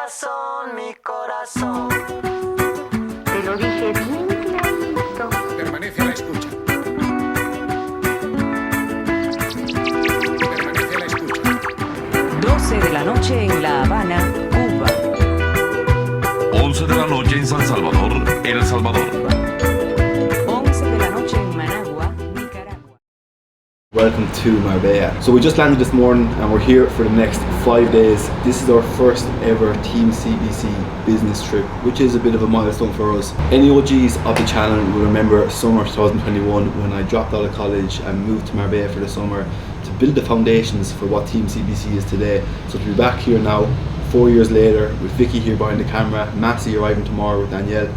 corazón, mi corazón. Te lo dije bien clarito. Permanece a la escucha. Permanece a la escucha. 12 de la noche en La Habana, Cuba. 11 de la noche en San Salvador, El Salvador. 11 de la noche en Managua, Nicaragua. Welcome to Marbella. So we just landed this morning and we're here for the next 5 days. This is our first ever Team CBC business trip, which is a bit of a milestone for us. Any OGs of the channel will remember summer 2021 when I dropped out of college and moved to Marbella for the summer to build the foundations for what Team CBC is today. So to be back here now, 4 years later, with Vicky here behind the camera, Massey arriving tomorrow with Danielle,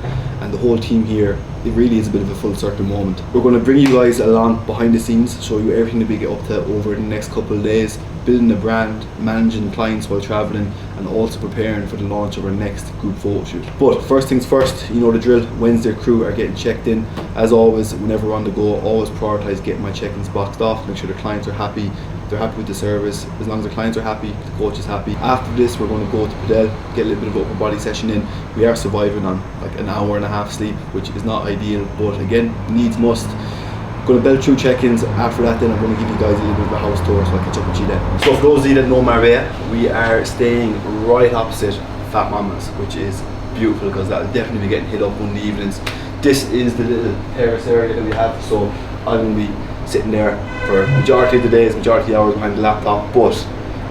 and the whole team here, it really is a bit of a full circle moment. We're going to bring you guys along behind the scenes, show you everything that we get up to over the next couple of days, building a brand, managing clients while travelling, and also preparing for the launch of our next group photo shoot. But first things first, you know the drill. Wednesday crew are getting checked in. As always, whenever we're on the go, always prioritise getting my check-ins boxed off, make sure the clients are happy, they're happy with the service. As long as the clients are happy, the coach is happy. After this, we're going to go to Padel, get a little bit of upper body session in. We are surviving on like an hour and a half sleep, which is not ideal, but again, needs must. Going to belt through check-ins. After that, then I'm going to give you guys a little bit of a house tour, so I'll catch up with you then. So for those of you that know Marbella, we are staying right opposite Fat Mama's, which is beautiful because that'll definitely be getting hit up one of the evenings. This is the little terrace area that we have, so I'm going to be sitting there for majority of the days, majority of the hours behind the laptop, but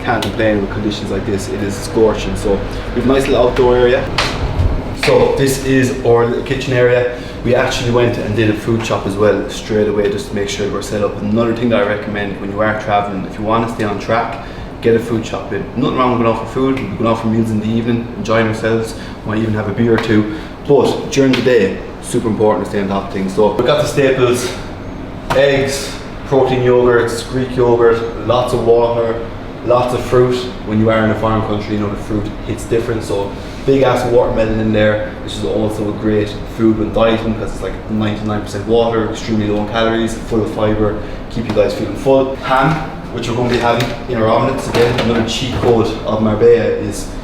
can't complain with conditions like this. It is scorching. So we have a nice little outdoor area. So this is our little kitchen area. We actually went and did a food shop as well straight away just to make sure we're set up. Another thing that I recommend when you are traveling, if you want to stay on track, get a food shop in. Nothing wrong with going out for food, we're going out for meals in the evening, enjoying ourselves, might even have a beer or two. But during the day, super important to stay on top of things. So we've got the staples: eggs, protein yogurts, Greek yogurt, lots of water, lots of fruit. When you are in a foreign country, you know the fruit hits different. So big ass watermelon in there. This is also a great food when dieting because it's like 99% water, extremely low in calories, full of fibre, keep you guys feeling full. Ham, which we're going to be having in our omelets. Again, another cheat code of Marbella is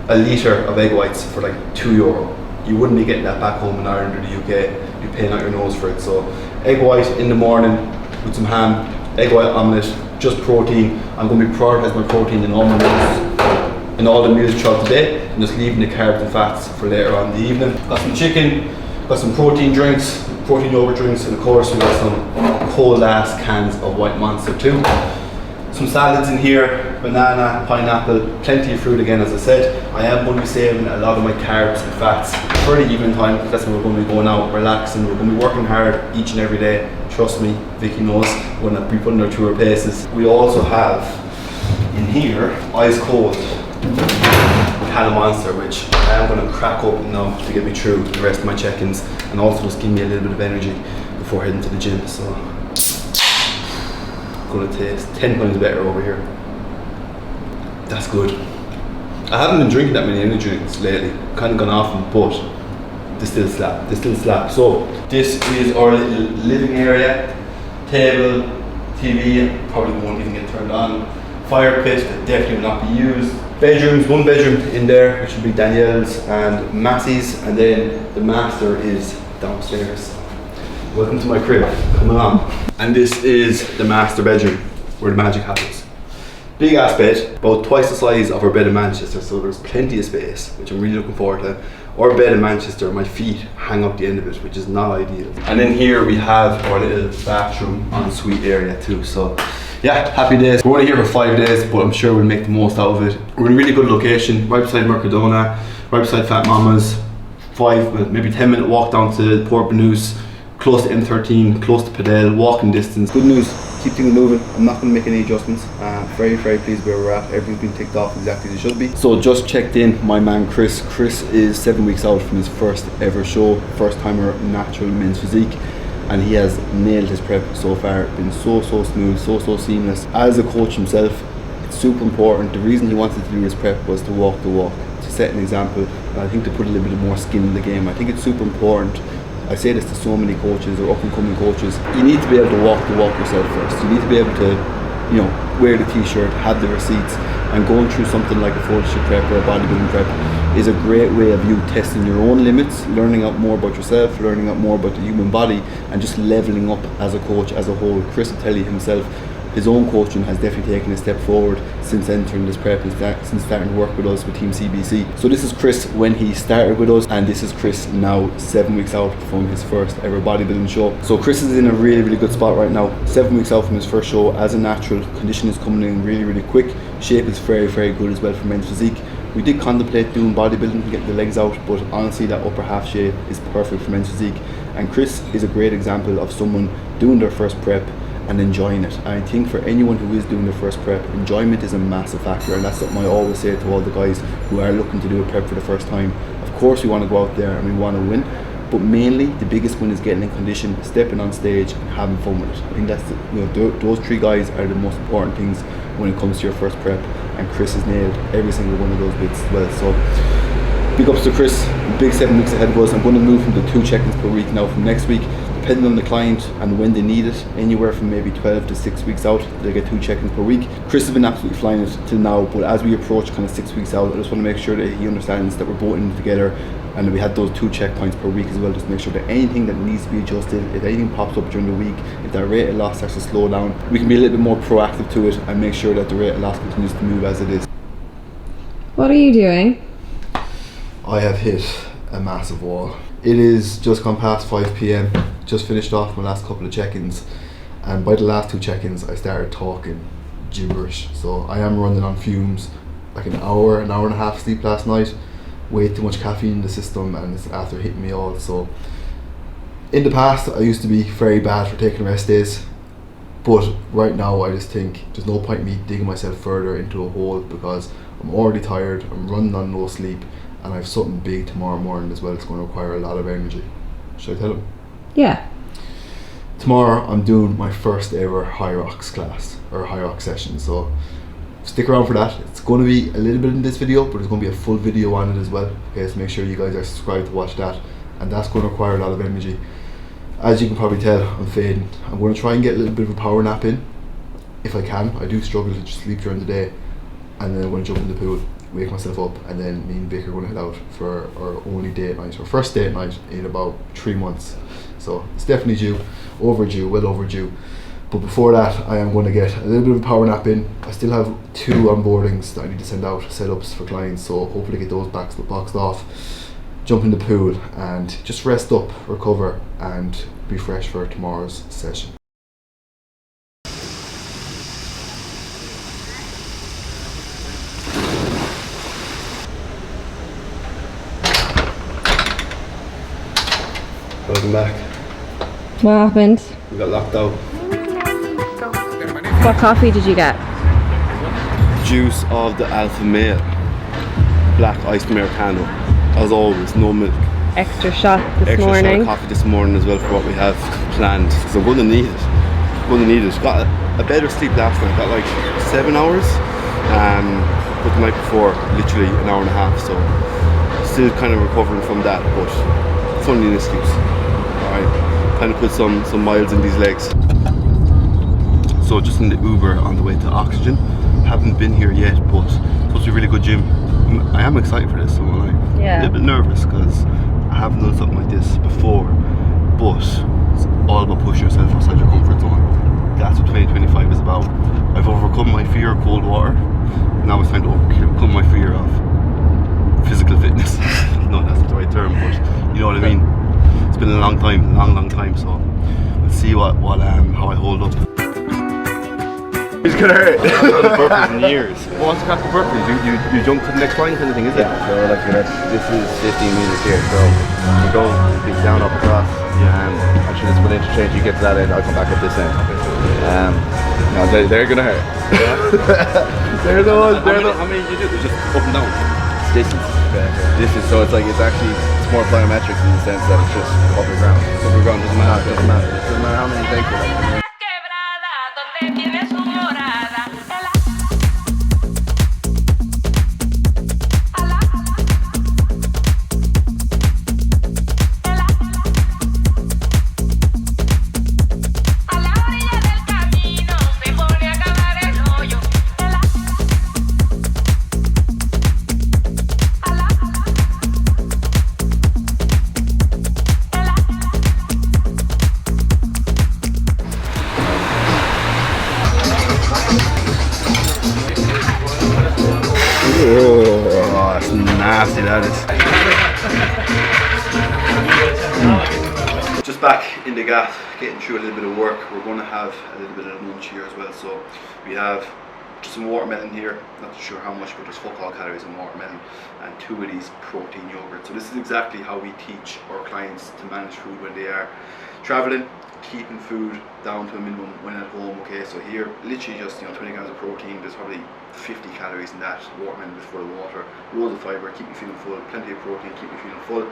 a litre of egg whites for like €2. You wouldn't be getting that back home in Ireland or the UK. You're paying out your nose for it. So egg white in the morning with some ham, egg white omelette, just protein. I'm going to be prioritising my protein in all my meals, in all the meals throughout the day, and just leaving the carbs and fats for later on in the evening. Got some chicken, got some protein drinks, protein yogurt drinks, and of course we got some cold ass cans of White Monster too. Some salads in here, banana, pineapple, plenty of fruit again. As I said, I am going to be saving a lot of my carbs and fats for the evening time, because that's when we're going to be going out, relaxing. We're going to be working hard each and every day. Trust me, Vicky knows, we're not be putting her through her paces. We also have in here ice cold can of Monster, which I am going to crack open now to get me through the rest of my check-ins, and also just give me a little bit of energy before heading to the gym. So going to taste 10 times better over here. That's good. I haven't been drinking that many energy drinks lately, kind of gone off them, but they still slap, they still slap. So this is our little living area, table, TV, probably won't even get turned on, fire pit that definitely will not be used, bedrooms, one bedroom in there which will be Danielle's and Massey's, and then the master is downstairs. Welcome to my crib, come along. And this is the master bedroom where the magic happens. Big ass bed, about twice the size of our bed in Manchester, so there's plenty of space, which I'm really looking forward to. Our bed in Manchester, my feet hang up the end of it, which is not ideal. And then here we have our little bathroom ensuite area too, so yeah, happy days. We're only here for 5 days, but I'm sure we'll make the most out of it. We're in a really good location, right beside Mercadona, right beside Fat Mama's, maybe 10-minute walk down to Port Banús, close to M13, close to Padel, walking distance. Good news, keep things moving. I'm not going to make any adjustments. Very, very pleased where we're at. Everything's been ticked off exactly as it should be. So just checked in, my man Chris. Chris is 7 weeks out from his first ever show, first timer natural men's physique, and he has nailed his prep so far. Been so smooth, so seamless. As a coach himself, it's super important. The reason he wanted to do his prep was to walk the walk, to set an example, and I think to put a little bit more skin in the game. I think it's super important. I say this to so many coaches or up and coming coaches. You need to be able to walk the walk yourself first. You need to be able to, you know, wear the t-shirt, have the receipts, And going through something like a photoshop prep or a bodybuilding prep is a great way of you testing your own limits, learning out more about yourself, learning out more about the human body, and just leveling up as a coach as a whole. Chris will tell you himself, his own coaching has definitely taken a step forward since entering this prep and since starting to work with us with Team CBC. So this is Chris when he started with us, and this is Chris now 7 weeks out from his first ever bodybuilding show. So Chris is in a really good spot right now. 7 weeks out from his first show as a natural. Condition is coming in really quick. Shape is very good as well for men's physique. We did contemplate doing bodybuilding, getting the legs out, but honestly that upper half shape is perfect for men's physique. And Chris is a great example of someone doing their first prep and enjoying it. And I think for anyone who is doing their first prep, enjoyment is a massive factor, and that's something I always say to all the guys who are looking to do a prep for the first time. Of course we want to go out there and we want to win, but mainly the biggest win is getting in condition, stepping on stage and having fun with it. I think that's those three guys are the most important things when it comes to your first prep, and Chris has nailed every single one of those bits as well. So big ups to Chris. Big 7 weeks ahead of us. I'm going to move from the 2 check-ins per week now from next week, depending on the client and when they need it, anywhere from maybe 12 to 6 weeks out, they get 2 check-ins per week. Chris has been absolutely flying it till now, but as we approach kind of 6 weeks out, I just want to make sure that he understands that we're both in it together, and that we had those 2 checkpoints per week as well, just to make sure that anything that needs to be adjusted, if anything pops up during the week, if that rate of loss starts to slow down, we can be a little bit more proactive to it and make sure that the rate of loss continues to move as it is. What are you doing? I have hit a massive wall. It is just gone past 5 p.m. Just finished off my last couple of check-ins, and by the last 2 check-ins I started talking gibberish. So I am running on fumes, like an hour and a half sleep last night, way too much caffeine in the system, and it's after hitting me all. So in the past I used to be very bad for taking rest days, but right now I just think there's no point in me digging myself further into a hole, because I'm already tired, I'm running on no sleep, and I have something big tomorrow morning as well. It's going to require a lot of energy. Should I tell him? Yeah. Tomorrow I'm doing my first ever Hyrox class, or Hyrox session, so stick around for that. It's going to be a little bit in this video, but there's going to be a full video on it as well. Okay, so make sure you guys are subscribed to watch that, and that's going to require a lot of energy. As you can probably tell, I'm fading. I'm going to try and get a little bit of a power nap in, if I can. I do struggle to just sleep during the day, and then I'm going to jump in the pool, wake myself up, and then me and Vic are going to head out for our only date night, our first date night in about 3 months. So it's definitely overdue, well overdue. But before that, I am going to get a little bit of a power nap in. I still have 2 onboardings that I need to send out, setups for clients, so hopefully get those boxed off, jump in the pool, and just rest up, recover, and be fresh for tomorrow's session. Welcome back. What happened? We got locked out. What coffee did you get? Juice of the Alpha Male, black iced Americano, as always, no milk. Extra shot this Extra morning. shot of coffee this morning as well for what we have planned, because I'm going to need it. Got a better sleep last night, got like 7 hours, but the night before literally an hour and a half, so still kind of recovering from that, but it's only an excuse. Alright, kind of put some miles in these legs. So just in the Uber on the way to Oxygen. Haven't been here yet, but it's supposed to be a really good gym. I am excited for this, so I'm like a little bit nervous because I haven't done something like this before, but it's all about pushing yourself outside your comfort zone. That's what 2025 is about. I've overcome my fear of cold water. Now it's time to overcome my fear of physical fitness. No, that's not the right term, but you know what I mean. It's been a long time, so let's see how I hold up. It's gonna hurt. I haven't done burpees in years. What's the crack of burpees? You jump to the next line kind of thing, is it? Yeah, so like this is 15 meters here, so you go down up across. Yeah, actually this one interchange, you get to that end, I'll come back up this end. No, they're gonna hurt. Yeah. they're the ones. How many do you do? Just up and down. It's distance. Distance, so it's more plyometrics in the sense that it's just cover ground. Cover ground doesn't matter. It doesn't matter how many takes you're like. Oh, that's nasty, that is. Just back in the gaff, getting through a little bit of work. We're going to have a little bit of lunch here as well. So we have some watermelon here, not sure how much, but there's fuck all calories in watermelon, and 2 of these protein yogurt. So this is exactly how we teach our clients to manage food when they are traveling, keeping food down to a minimum when at home. Okay, so here literally just 20 grams of protein. There's probably 50 calories in that. Watermelon is full of water, loads of fibre, keep you feeling full, plenty of protein, keep you feeling full.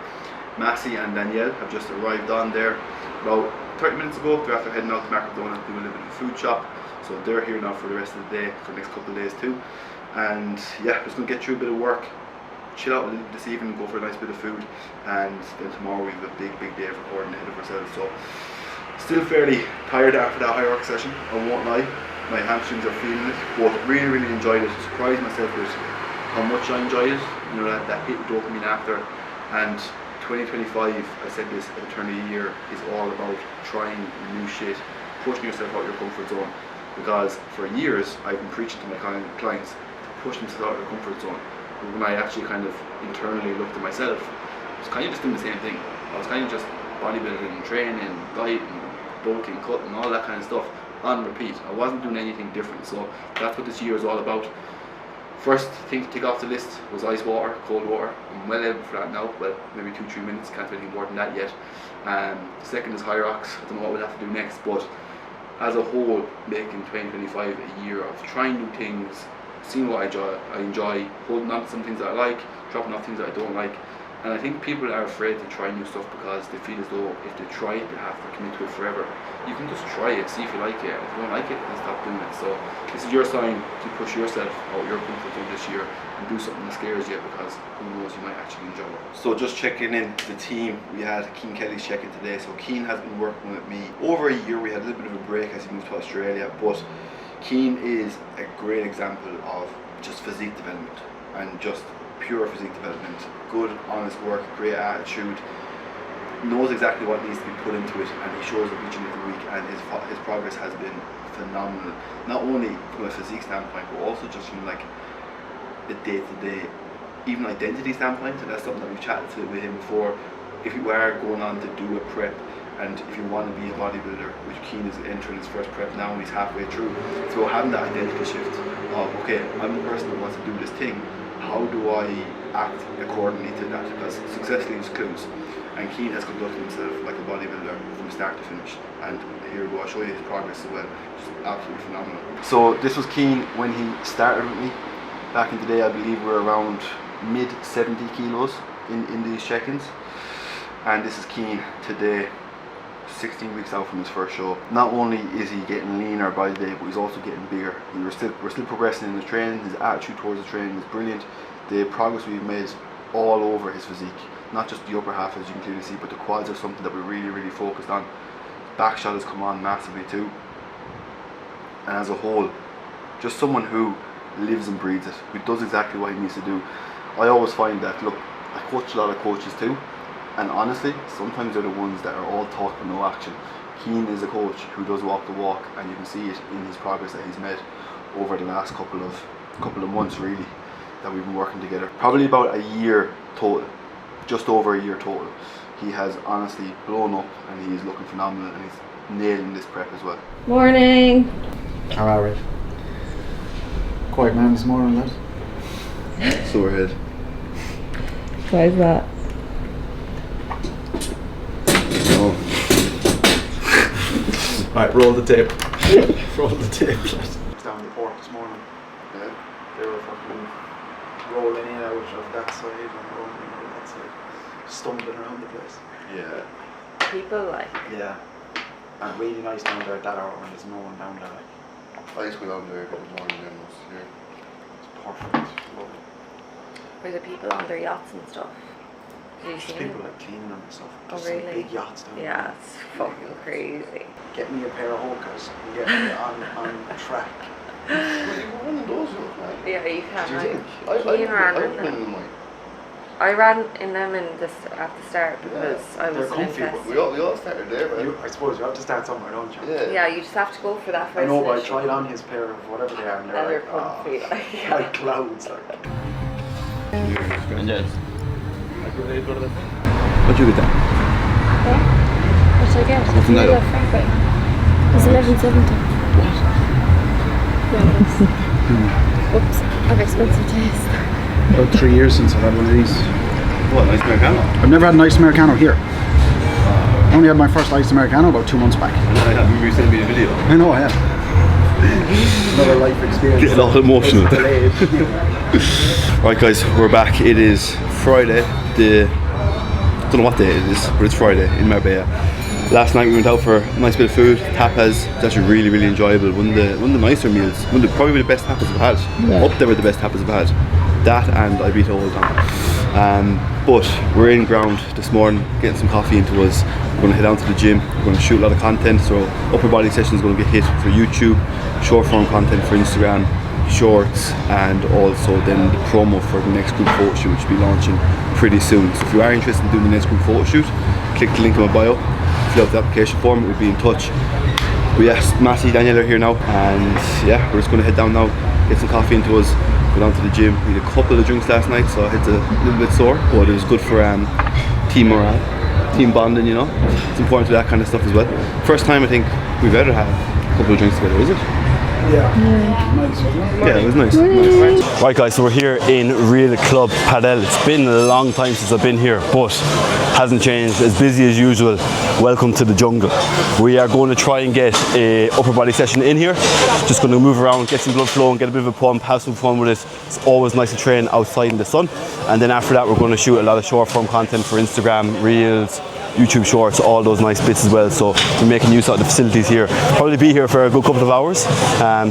Massey and Danielle have just arrived on there about 30 minutes ago. They're after heading out to Mercadona to do a little bit of a food shop. So they're here now for the rest of the day, for the next couple of days too. And yeah, just gonna get through a bit of work, chill out a little bit this evening, go for a nice bit of food, and then tomorrow we have a big day of recording ahead of ourselves. So still fairly tired after that Hyrox session, I won't lie. My hamstrings are feeling it, but really enjoyed it. Surprised myself with how much I enjoyed it. That hit dopamine after. And 2025, I said this at the turn of the year, is all about trying new shit, pushing yourself out of your comfort zone. Because for years I've been preaching to my clients to push themselves out of their comfort zone. But when I actually kind of internally looked at myself, I was kind of just doing the same thing. I was kind of just bodybuilding, training, dieting, bulking, cutting, all that kind of stuff on repeat. I wasn't doing anything different. So that's what this year is all about. First thing to tick off the list was ice water, cold water. I'm well able for that now. Well, maybe 2-3 minutes, can't do anything more than that yet. Second is Hyrox. I don't know what we'll have to do next, but as a whole, making 2025 a year of trying new things, seeing what I enjoy, holding on to some things that I like, dropping off things that I don't like. And I think people are afraid to try new stuff because they feel as though if they try it, they have to commit to it forever. You can just try it, see if you like it. If you don't like it, then stop doing it. So this is your sign to push yourself out your comfort zone this year and do something that scares you, because who knows, you might actually enjoy it. So just checking in the team, we had Keane Kelly's check-in today. So Keane has been working with me over a year. We had a little bit of a break as he moved to Australia, but Keane is a great example of just physique development and just pure physique development. Good, honest work, great attitude, knows exactly what needs to be put into it, and he shows up each and every week, and his progress has been phenomenal. Not only from a physique standpoint, but also just from like the day-to-day, even identity standpoint. And that's something that we've chatted to with him before. If you are going on to do a prep, and if you want to be a bodybuilder, which Keane is entering his first prep now and he's halfway through, so having that identity shift of, okay, I'm the person that wants to do this thing, how do I act accordingly to that? Because success leaves clues, and Keane has conducted himself like a bodybuilder from start to finish. And here we go, I'll show you his progress as well. Just absolutely phenomenal. So this was Keane when he started with me. Back in the day, I believe we were around mid 70 kilos in these check-ins. And this is Keane today, 16 weeks out from his first show. Not only is he getting leaner by the day, but he's also getting bigger. We're still progressing in his training. His attitude towards the training is brilliant. The progress we've made all over his physique, not just the upper half as you can clearly see, but the quads are something that we're really focused on. Back shot has come on massively too. And as a whole, just someone who lives and breathes it, who does exactly what he needs to do. I always find that, look, I coach a lot of coaches too, and honestly, sometimes they're the ones that are all talk but no action. Keane is a coach who does walk the walk, and you can see it in his progress that he's made over the last couple of months really, that we've been working together. Probably about a year total, just over a year total. He has honestly blown up, and he is looking phenomenal, and he's nailing this prep as well. Morning. How are we? Quiet man this morning, lad. Sore head. Why is that? No. Right, roll the tape. Roll the tape, lad. I was down the port this morning. Yeah. They were fucking rolling in and out of that side and rolling in out of that side. Stumbling around the place. Yeah. People like. Yeah. And really nice down there at that hour when there's no one down there. I used to go down there a bit more than them was here. It's perfect. Lovely. Were the people on their yachts and stuff? Did you see People them? like cleaning them and stuff. Oh Just some really? big yachts down there. Yeah, it's fucking crazy. Get me a pair of hawkers and get me on track. Well, you were one of those, right? Yeah, you Do can. you think? Keane ran I in them. in mine. I ran in them at the start because I They're was comfy, but invested. We all started there, right? I suppose you have to start somewhere, don't you? Yeah. Yeah, you just have to go for that first. I know, but I initial. tried on his pair of whatever they are, and they're And they're like, comfy, like, like clouds, like. Enjoy. What you get that? What should I get? What's the night up? It's 11.70. Oops, I've expensive taste. About 3 years since I've had one of these. What, nice Americano? I've never had an iced Americano here. I only had my first iced Americano about 2 months back. I remember you sending me a video. I know I have. Another life experience. Getting all emotional. Right guys, we're back. It is Friday. I don't know what day it is, but it's Friday in Marbella. Last night we went out for a nice bit of food, tapas. It's actually really enjoyable. One of the nicer meals. Probably the best tapas I've had. Yeah. Up there with the best tapas I've had. That and Ibita all the time. But we're in ground this morning, getting some coffee into us. We're going to head down to the gym. We're going to shoot a lot of content. So upper body session is going to get hit for YouTube, short form content for Instagram, shorts, and also then the promo for the next group photo shoot, which will be launching pretty soon. So if you are interested in doing the next group photo shoot, click the link in my bio, fill out the application form, we'll be in touch. But yes, Matty, Daniel are here now, and yeah, we're just going to head down now, get some coffee into us, go down to the gym. We had a couple of drinks last night, so I head's a little bit sore, but it was good for team morale, team bonding, you know. It's important to that kind of stuff as well. First time I think we've ever had a couple of drinks together, is it? Yeah. Nice. Yeah, it was nice. Right guys, so we're here in Real Club Padel. It's been a long time since I've been here, but hasn't changed. As busy as usual. Welcome to the jungle. We are going to try and get a upper body session in here. Just going to move around, get some blood flow and get a bit of a pump, have some fun with it. It's always nice to train outside in the sun. And then after that we're going to shoot a lot of short form content for Instagram, Reels, YouTube shorts, all those nice bits as well. So we're making use of the facilities here. Probably be here for a good couple of hours.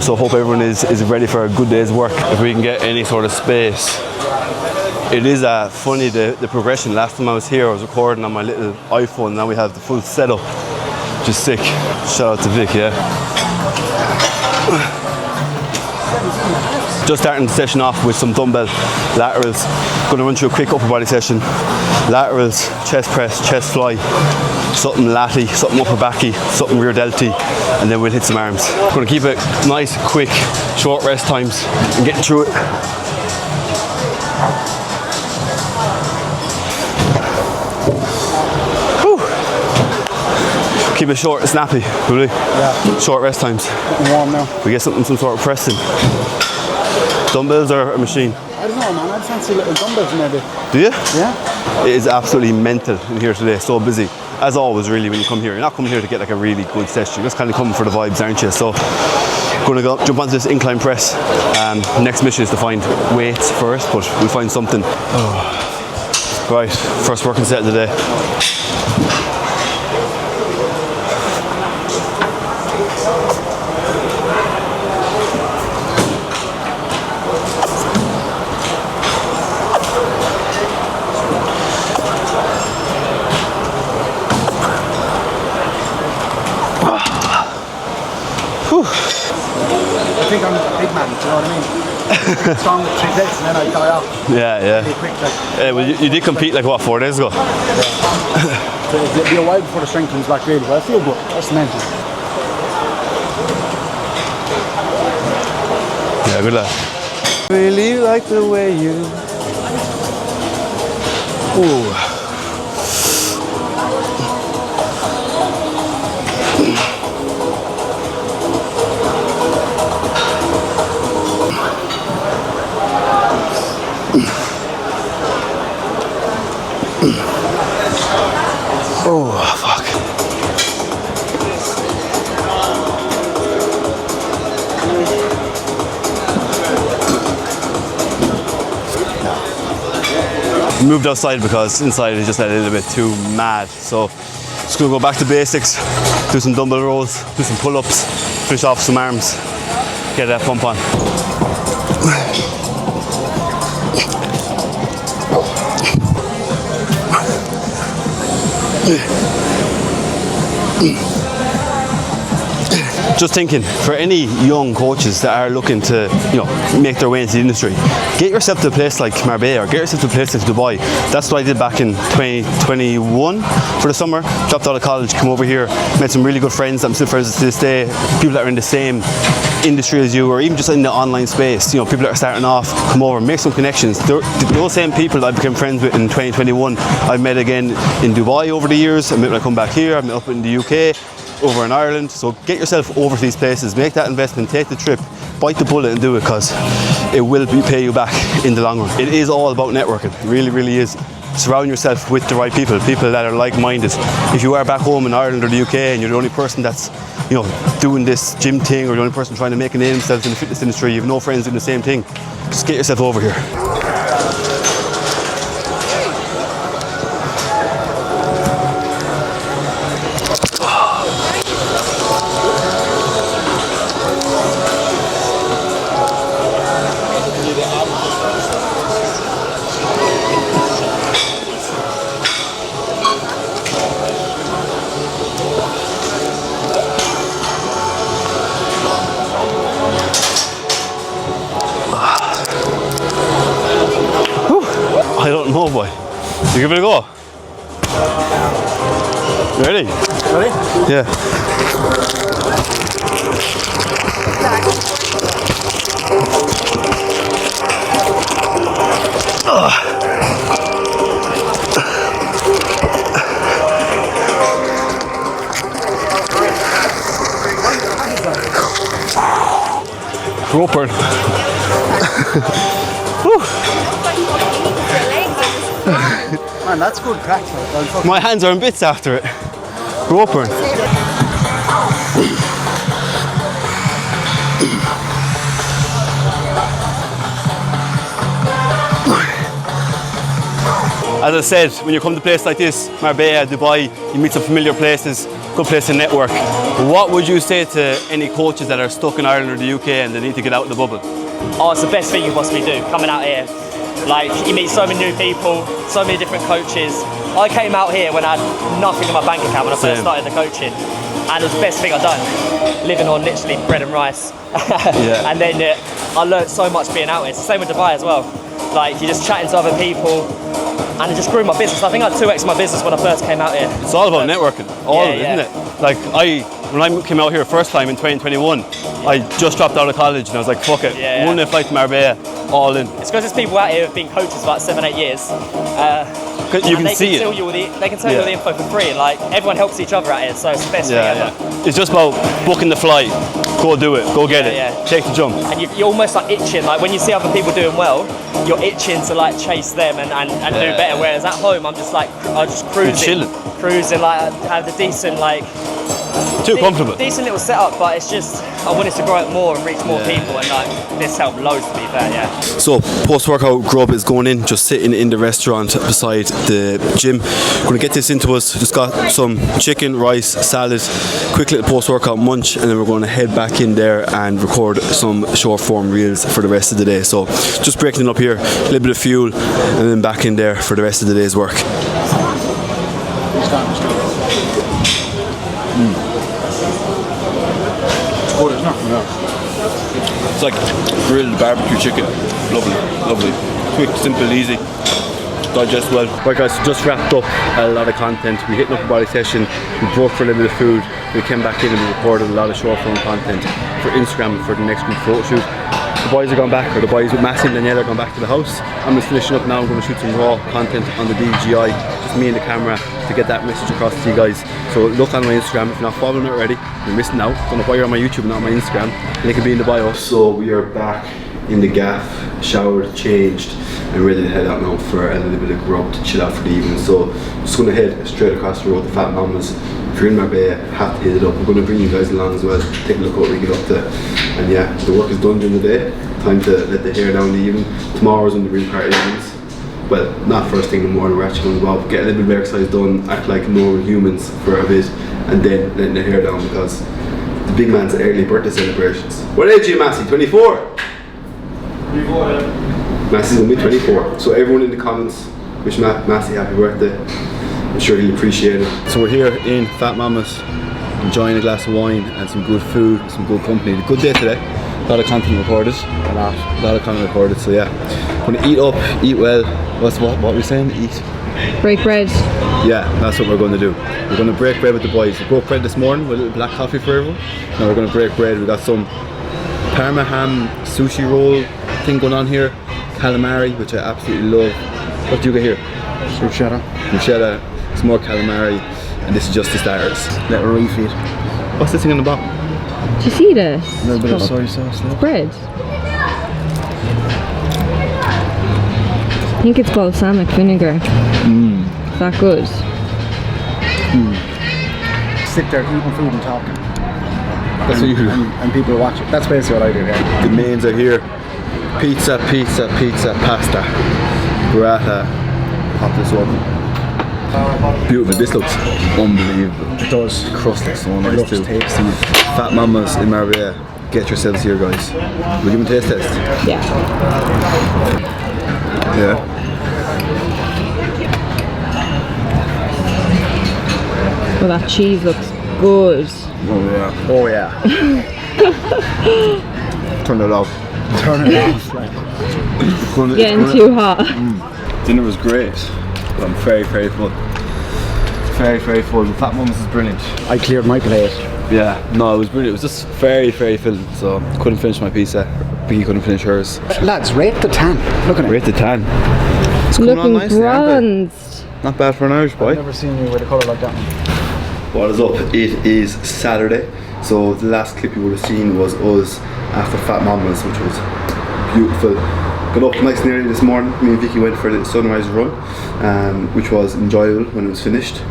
So hope everyone is ready for a good day's work. If we can get any sort of space. It is funny the progression. Last time I was here I was recording on my little iPhone. Now we have the full setup. Just sick. Shout out to Vic, yeah. Just starting the session off with some dumbbell laterals. Going to run through a quick upper body session. Laterals, chest press, chest fly, something latty, something upper backy, something rear delty, and then we'll hit some arms. Going to keep it nice, quick, short rest times and getting through it. Whew. Keep it short and snappy, will we? Yeah. Short rest times. Getting warm now. We get some sort of pressing. Dumbbells or a machine? I don't know, man. I'd fancy little dumbbells maybe. Do you? Yeah. It is absolutely mental in here today. So busy. As always, really, when you come here. You're not coming here to get like a really good session. You're just kind of coming for the vibes, aren't you? So, going to go jump onto this incline press. Next mission is to find weights first, but we'll find something. Oh. Right, first working set of the day. I think I'm a big man, do you know what I mean? Strong with 3 plates and then I die off. Yeah. Really quick, like. Yeah, well, you did compete like what, 4 days ago? Yeah. So it'll be a while before the strength comes back really, but I feel good. That's mental. Yeah, good lad. Really like the way you. Ooh. Oh, fuck. Moved outside because inside is just a little bit too mad. So just gonna go back to basics, do some dumbbell rows, do some pull-ups, finish off some arms, get that pump on. just thinking, for any young coaches that are looking to, make their way into the industry, get yourself to a place like Marbella, or get yourself to a place like Dubai. That's what I did back in 2021 for the summer. Dropped out of college, come over here, met some really good friends that I'm still friends with to this day. People that are in the same industry as you, or even just in the online space. People that are starting off, come over, make some connections. Those same people that I became friends with in 2021, I've met again in Dubai over the years. I met when I come back here. I've met up in the UK, over in Ireland. So get yourself over to these places, make that investment, take the trip, bite the bullet and do it, because it will pay you back in the long run. It is all about networking. It really, really is. Surround yourself with the right people that are like-minded. If you are back home in Ireland or the UK and you're the only person that's doing this gym thing, or the only person trying to make a name themselves in the fitness industry, you have no friends doing the same thing, just get yourself over here. I don't know, boy. You give it a go. Ready? Ready? Yeah. Rope burn. Man, that's good crack. My hands are in bits after it. Rope burn. As I said, when you come to a place like this, Marbella, Dubai, you meet some familiar places, good place to network. What would you say to any coaches that are stuck in Ireland or the UK and they need to get out of the bubble? Oh, it's the best thing you possibly do, coming out here. Like, you meet so many new people, so many different coaches. I came out here when I had nothing in my bank account when I first started the coaching, and it was the best thing I've done, living on literally bread and rice. And then I learned so much being out here. It's the same with Dubai as well. Like, you're just chatting to other people, and it just grew my business. I think I had 2x my business when I first came out here. It's all about networking, isn't it? Like, when I came out here first time in 2021, I just dropped out of college and I was like, fuck it, one day flight to Marbella, all in. It's because there's people out here who've been coaches for like 7-8 years. You can see it. They can tell you all the info for free, and like, everyone helps each other out here, so it's the best thing ever. It's just about booking the flight, go do it, go get it, take the jump. And you're almost like itching, like when you see other people doing well, you're itching to like chase them and do better, whereas at home I'm just like, I just cruising, like I have the decent like, too comfortable. Decent little setup, but it's just, I wanted to grow it more and reach more people, and like, this helped loads to be fair, So, post-workout grub is going in, just sitting in the restaurant beside the gym. Gonna get this into us, just got some chicken, rice, salad, quick little post-workout munch, and then we're going to head back in there and record some short form reels for the rest of the day. So, just breaking it up here, a little bit of fuel, and then back in there for the rest of the day's work. It's like grilled barbecue chicken. Lovely, lovely. Quick, simple, easy. Digest well. Right guys, so just wrapped up a lot of content. We hit an upper body session, we broke for a little bit of food, we came back in and we recorded a lot of short form content for Instagram for the next group photo shoot. The boys are going back, or the boys with Massey and Danielle are going back to the house. I'm just finishing up now. I'm going to shoot some raw content on the DJI, just me and the camera, to get that message across to you guys. So look on my Instagram. If you're not following it already, you're missing out. Don't know why you're on my YouTube and not on my Instagram. Link will be in the bio. So we are back in the gaff, showered, changed, and ready to head out now for a little bit of grub to chill out for the evening. So just going to head straight across the road to Fat Mama's. If you're in Marbella, have to hit it up. We're going to bring you guys along as well, take a look at what we get up to. And yeah, the work is done during the day. Time to let the hair down in the evening. Tomorrow's when the real part evenings. Well, not first thing in the morning, we're actually going to go out, get a little bit of exercise done, act like normal humans for a bit, and then letting the hair down, because the big man's early birthday celebrations. What age are you, Massey? 24? 24, yeah. Massey's going to be 24. So everyone in the comments, wish Massey happy birthday. I'm sure he'll appreciate it. So we're here in Fat Mama's. enjoying a glass of wine and some good food, some good company. A good day today. A lot of content recorded. A lot of content recorded. So yeah, gonna eat up, eat well. What were we saying? Eat. Break bread. Yeah, that's what we're going to do. We're going to break bread with the boys. We broke bread this morning with a little black coffee for everyone. Now we're going to break bread. We got some Parma ham sushi roll thing going on here. Calamari, which I absolutely love. What do you get here? Bruschetta. Bruschetta, some more calamari, and this is just the starters. Little refeed. What's this thing on the bottom? Do you see this? A little bit of soy sauce. It's bread. I think it's balsamic vinegar. Is that good? Sit there eating food and talking. That's what you do. And people watch it. That's basically what I do, yeah. The mains are here. Pizza, pasta, burrata. Pop this one. Beautiful. This looks unbelievable. It does. The crust looks so nice looks too. tasty. Fat Mamas in Marbella. Get yourselves here, guys. We'll give them a taste test. Yeah. Yeah. Well, that cheese looks good. Oh yeah. Oh yeah. Turn it off. Turn it off. Like. Getting too hot. Dinner was great, but I'm very full. Very full. The Fat Mums is brilliant. I cleared my plate. Yeah, no, it was brilliant. It was just very filling, so couldn't finish my pizza. Biggie couldn't finish hers. Lads, rate the 10. Look at it. Rate the 10. It's coming on Looking nicely, aren't bronzed. they? Not bad for an Irish boy. I've never seen you with a colour like that. What is up? It is Saturday, so the last clip you would have seen was us after Fat Mamas, which was beautiful. Got up nice and early this morning. Me and Vicky went for the sunrise run, which was enjoyable when it was finished.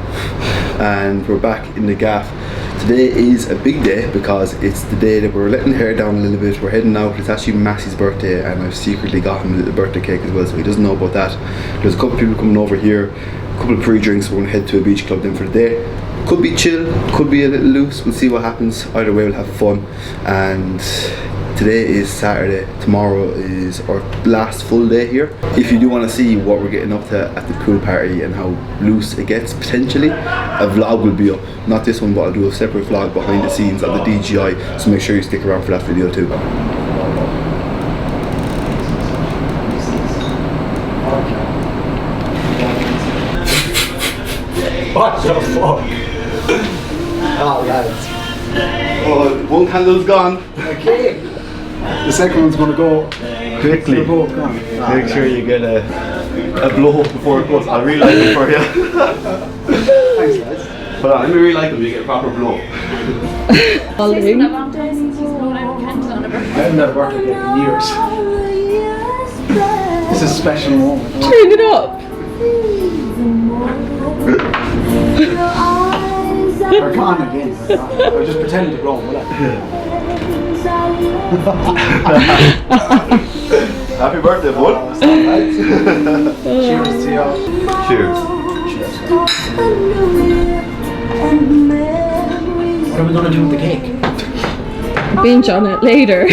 And we're back in the gaff. Today is a big day because it's the day that we're letting the hair down a little bit. We're heading out. It's actually Massey's birthday, and I've secretly got him a little birthday cake as well, so he doesn't know about that. There's a couple of people coming over here, a couple of pre-drinks. We're going to head to a beach club then for the day. Could be chill, could be a little loose. We'll see what happens. Either way, we'll have fun. And today is Saturday. Tomorrow is our last full day here. If you do want to see what we're getting up to at the pool party and how loose it gets potentially, a vlog will be up. Not this one, but I'll do a separate vlog behind the scenes of the DGI. So make sure you stick around for that video too. What the fuck? Oh, lads. Oh, one candle's gone. Okay. The second one's going to go Quickly. They're both gone. Make sure you get a blow before it goes. I'll relight it for you. Thanks, lads. Hold on, let me relight them. You get a proper blow. I've never worked with it in years. It's a special moment. Turn it up. They're gone again. They're gone. I was just pretending to blow them, will I? Happy birthday, bud. Cheers to you. Cheers. What are we going to do with the cake? Binge on it later.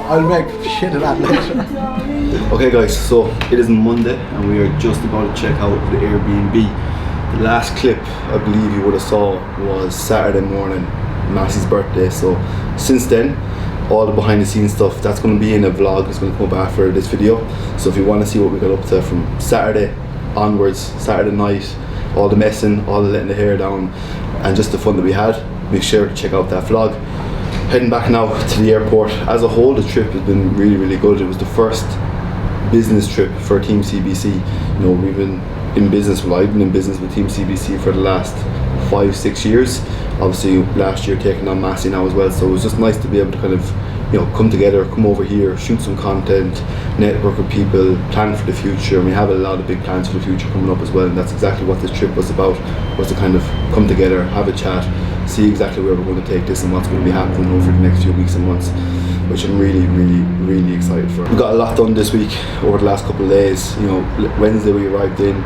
I'll make shit of that later. Okay guys, so it is Monday and we are just about to check out the Airbnb. The last clip I believe you would have saw was Saturday morning, Massey's birthday. So since then, all the behind the scenes stuff, that's going to be in a vlog. It's going to come up after this video. So if you want to see what we got up to from Saturday onwards, Saturday night, all the messing, all the letting the hair down, and just the fun that we had, make sure to check out that vlog. Heading back now to the airport. As a whole, the trip has been really good. It was the first business trip for Team CBC. You know, we've been in business, well, I've been in business with Team CBC for the last 5-6 years. Obviously last year taking on Massey now as well, so it was just nice to be able to kind of, you know, come together, come over here, shoot some content, network with people, plan for the future. And we have a lot of big plans for the future coming up as well, and that's exactly what this trip was about, was to kind of come together, have a chat, see exactly where we're going to take this and what's going to be happening over the next few weeks and months, which I'm really excited for. We got a lot done this week over the last couple of days. You know, Wednesday we arrived in.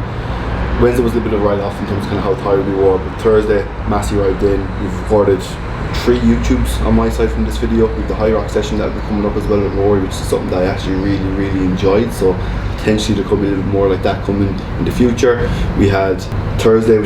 Wednesday was a little bit of a write-off in terms of kind of how tired we were, but Thursday, Massey arrived in. We've recorded 3 YouTubes on my side from this video. We have the Hyrox session that will be coming up as well with Rory, which is something that I actually really enjoyed, so potentially there could be a little bit more like that coming in the future. We had Thursday,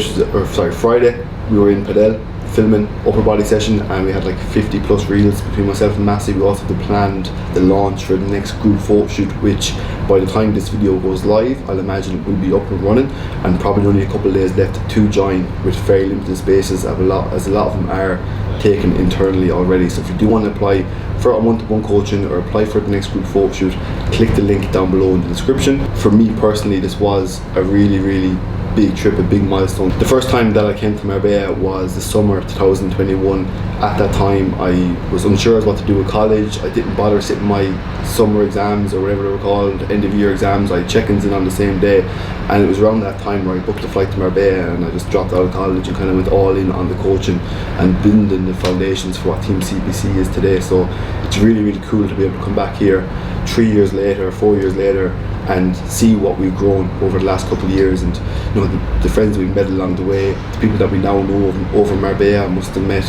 Friday, we were in Padel, filming upper body session, and we had like 50 plus reels between myself and Massey. We also had planned the launch for the next group photo shoot, which by the time this video goes live, I'll imagine it will be up and running, and probably only a couple of days left to join, with very limited spaces, as a lot of them are taken internally already. So if you do want to apply for a one-to-one coaching or apply for the next group photo shoot, click the link down below in the description. For me personally, this was a really big trip, a big milestone. The first time that I came to Marbella was the summer 2021. At that time I was unsure as what to do with college. I didn't bother sitting my summer exams or whatever they were called, end of year exams. I had check-ins in on the same day, and it was around that time where I booked a flight to Marbella, and I just dropped out of college and kind of went all in on the coaching and building the foundations for what Team CBC is today. So it's really cool to be able to come back here 3 years later, 4 years later, and see what we've grown over the last couple of years. And you know, the friends we've met along the way, the people that we now know over Marbella. I must have met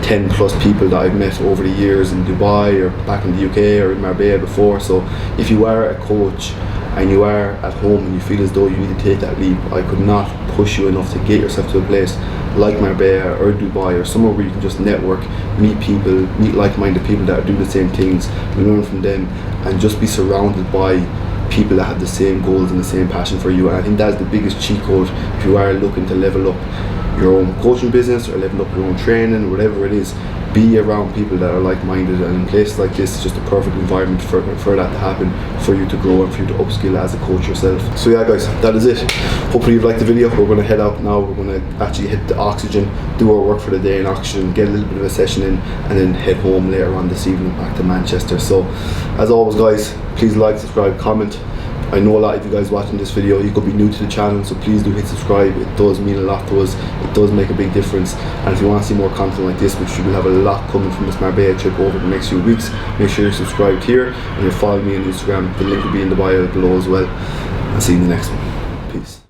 10 plus people that I've met over the years in Dubai or back in the UK or in Marbella before. So if you are a coach and you are at home and you feel as though you need to take that leap, I could not push you enough to get yourself to a place like Marbella or Dubai, or somewhere where you can just network, meet people, meet like-minded people that are doing the same things, learn from them, and just be surrounded by people that have the same goals and the same passion for you. And I think that's the biggest cheat code if you are looking to level up your own coaching business or level up your own training or whatever it is. Be around people that are like-minded, and in places like this, it's just a perfect environment for that to happen, for you to grow and for you to upskill as a coach yourself. So yeah guys, that is it. Hopefully you've liked the video. We're going to head out now. We're going to actually hit the Oxygen, do our work for the day in Oxygen, get a little bit of a session in, and then head home later on this evening back to Manchester. So as always guys, please like, subscribe, comment. I know a lot of you guys watching this video, you could be new to the channel, so please do hit subscribe. It does mean a lot to us. It does make a big difference. And if you want to see more content like this, which we will have a lot coming from this Marbella trip over the next few weeks, make sure you're subscribed here and you're following me on Instagram. The link will be in the bio below as well. I'll see you in the next one. Peace.